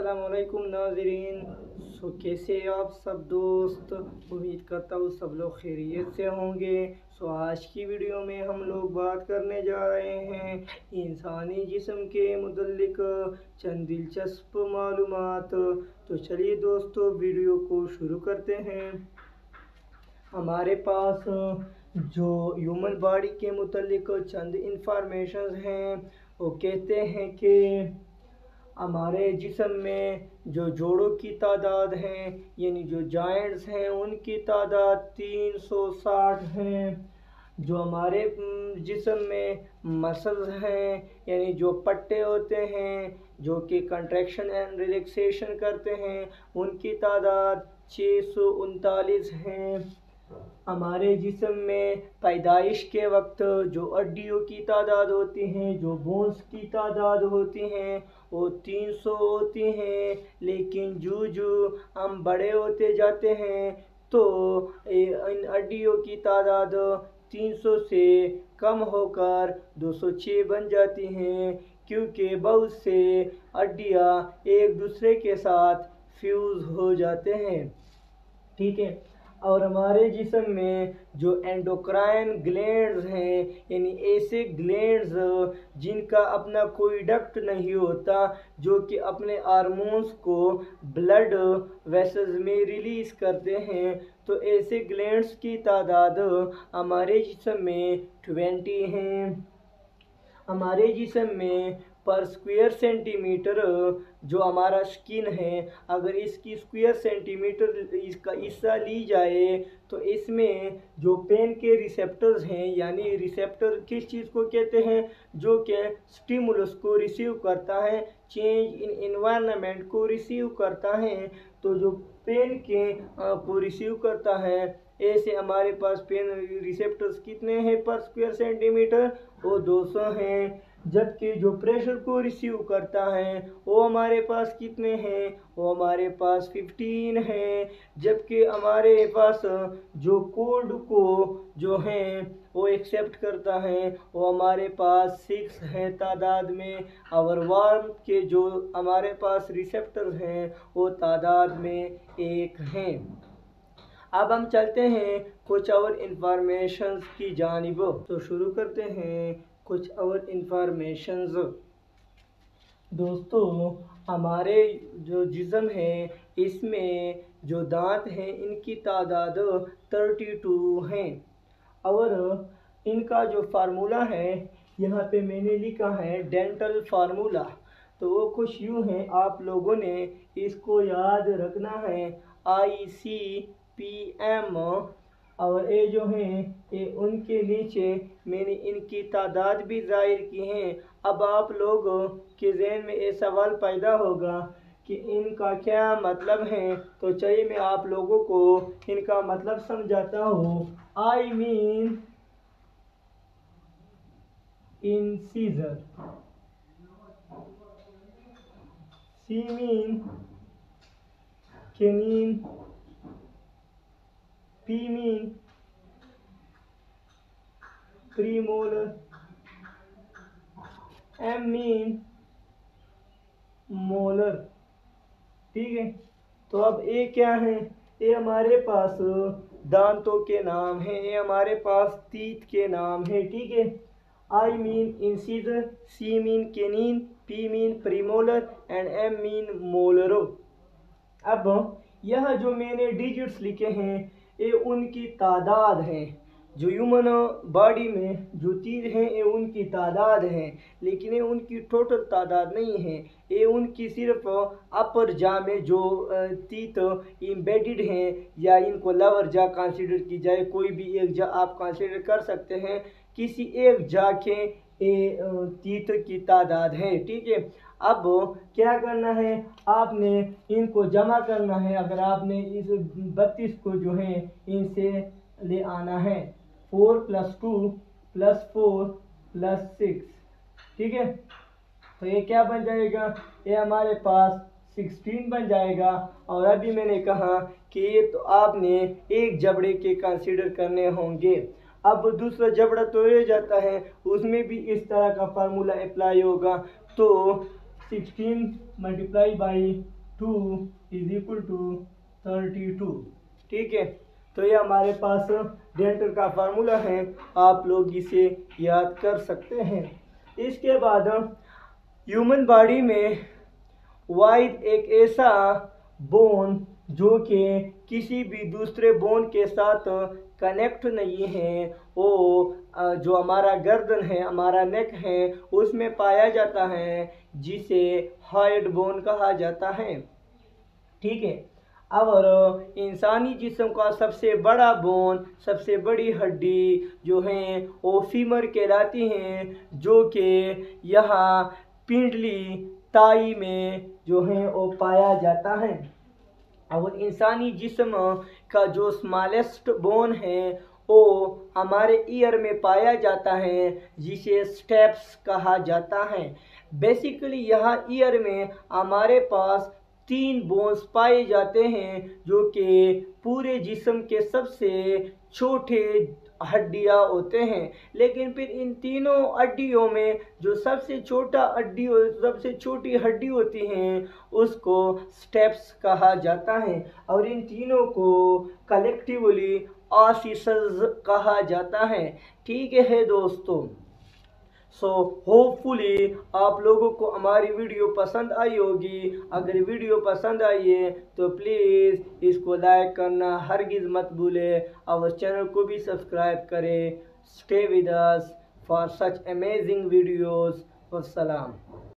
अस्सलामुअलैकुम नाज़रीन। कैसे आप सब दोस्त, उम्मीद करता हूँ सब लोग खैरियत से होंगे। आज की वीडियो में हम लोग बात करने जा रहे हैं इंसानी जिस्म के मुतल्लिक चंद दिलचस्प मालूमात। तो चलिए दोस्तों वीडियो को शुरू करते हैं। हमारे पास जो ह्यूमन बॉडी के मुतल्लिक चंद इंफॉर्मेशन हैं, वो कहते हैं कि हमारे जिस्म में जो जोड़ों की तादाद है, यानी जो जॉइंट्स हैं, उनकी तादाद 360 हैं। जो हमारे जिस्म में मसल्स हैं, यानी जो पट्टे होते हैं जो कि कंट्रैक्शन एंड रिलैक्सेशन करते हैं, उनकी तादाद 639 हैं। हमारे जिस्म में पैदाइश के वक्त जो हड्डियों की तादाद होती हैं, जो बोन्स की तादाद होती हैं, वो 300 होती हैं। लेकिन जो हम बड़े होते जाते हैं तो इन हड्डियों की तादाद 300 से कम होकर 206 बन जाती हैं, क्योंकि बहुत से हड्डियाँ एक दूसरे के साथ फ्यूज़ हो जाते हैं। ठीक है। और हमारे जिस्म में जो एंडोक्राइन ग्लैंड्स हैं, यानी ऐसे ग्लैंड्स जिनका अपना कोई डक्ट नहीं होता, जो कि अपने हार्मोन्स को ब्लड वेसल्स में रिलीज़ करते हैं, तो ऐसे ग्लैंड्स की तादाद हमारे जिस्म में 20 हैं। हमारे जिस्म में पर स्क्वायर सेंटीमीटर जो हमारा स्किन है, अगर इसकी स्क्वायर सेंटीमीटर इसका हिस्सा ली जाए तो इसमें जो पेन के रिसेप्टर्स हैं, यानी रिसेप्टर किस चीज़ को कहते हैं, जो कि स्टिमुलस को रिसीव करता है, चेंज इन एनवायरनमेंट को रिसीव करता है, तो जो पेन के को रिसीव करता है, ऐसे हमारे पास पेन रिसेप्टर्स कितने हैं पर स्क्वायर सेंटीमीटर, वो 200 हैं। जबकि जो प्रेशर को रिसीव करता है वो हमारे पास कितने हैं, वो हमारे पास 15 हैं। जबकि हमारे पास जो कोल्ड को जो हैं वो एक्सेप्ट करता है, वो हमारे पास 6 हैं तादाद में। और वार्म के जो हमारे पास रिसेप्टर्स हैं वो तादाद में 1 हैं। अब हम चलते हैं कुछ और इंफॉर्मेशन की जानिब। तो शुरू करते हैं कुछ और इंफॉर्मेशंस। दोस्तों, हमारे जो जिस्म है इसमें जो दांत हैं इनकी तादाद 32 हैं। और इनका जो फार्मूला है यहाँ पे मैंने लिखा है डेंटल फार्मूला। तो वो कुछ यूँ है, आप लोगों ने इसको याद रखना है, ICPM। और ये जो हैं ये उनके नीचे मैंने इनकी तादाद भी ज़ाहिर की हैं। अब आप लोगों के ज़हन में ये सवाल पैदा होगा कि इनका क्या मतलब है, तो चलिए मैं आप लोगों को इनका मतलब समझाता हूँ। I mean incisor, C mean canine, P mean premolar, M mean molar। ठीक है। तो अब ये क्या है, ये हमारे पास दांतों के नाम हैं, ये हमारे पास टीथ के नाम हैं। ठीक है। I mean incisor, C mean canine, P mean premolar and M mean molar। अब यह जो मैंने डिजिट्स लिखे हैं ये उनकी तादाद हैं। जो ह्यूमन बॉडी में जो चीज़ हैं ये उनकी तादाद हैं, लेकिन ये उनकी टोटल तादाद नहीं है। ये उनकी सिर्फ अपर जा में जो टीथ एम्बेडेड हैं, या इनको लोअर जा कंसीडर की जाए, कोई भी एक जा आप कंसीडर कर सकते हैं, किसी एक जा के टीथ की तादाद है। ठीक है। अब क्या करना है, आपने इनको जमा करना है। अगर आपने इस 32 को जो है इनसे ले आना है, 4 + 2 + 4 + 6। ठीक है। तो ये क्या बन जाएगा, ये हमारे पास 16 बन जाएगा। और अभी मैंने कहा कि ये तो आपने एक जबड़े के कंसीडर करने होंगे। अब दूसरा जबड़ा तो रह जाता है, उसमें भी इस तरह का फार्मूला अप्लाई होगा। तो 16 × 2 इज इक्वल टू 32। ठीक है, तो ये हमारे पास डेंटल का फार्मूला है, आप लोग इसे याद कर सकते हैं। इसके बाद ह्यूमन बॉडी में वाइड एक ऐसा बोन जो कि किसी भी दूसरे बोन के साथ कनेक्ट नहीं है, वो जो हमारा गर्दन है, हमारा नेक है, उसमें पाया जाता है, जिसे हाइड बोन कहा जाता है। ठीक है, और इंसानी जिस्म का सबसे बड़ा बोन, सबसे बड़ी हड्डी जो है वो फीमर कहलाती हैं, जो कि यहाँ पिंडली ताई में जो है वो पाया जाता है। और इंसानी जिस्म का जो स्मॉलेस्ट बोन है वो हमारे ईयर में पाया जाता है, जिसे स्टेप्स कहा जाता है। बेसिकली यहाँ ईयर में हमारे पास 3 बोन्स पाए जाते हैं, जो कि पूरे जिस्म के सबसे छोटे हड्डियाँ होते हैं। लेकिन फिर इन तीनों हड्डियों में जो सबसे सबसे छोटी हड्डी होती हैं, उसको स्टेप्स कहा जाता है, और इन तीनों को कलेक्टिवली ऑसिसल्स कहा जाता है। ठीक है दोस्तों, सो होपफुली आप लोगों को हमारी वीडियो पसंद आई होगी। अगर वीडियो पसंद आई है तो प्लीज़ इसको लाइक करना हरगिज़ मत भूलें, और चैनल को भी सब्सक्राइब करें। Stay with us for such amazing videos. वस्सलाम।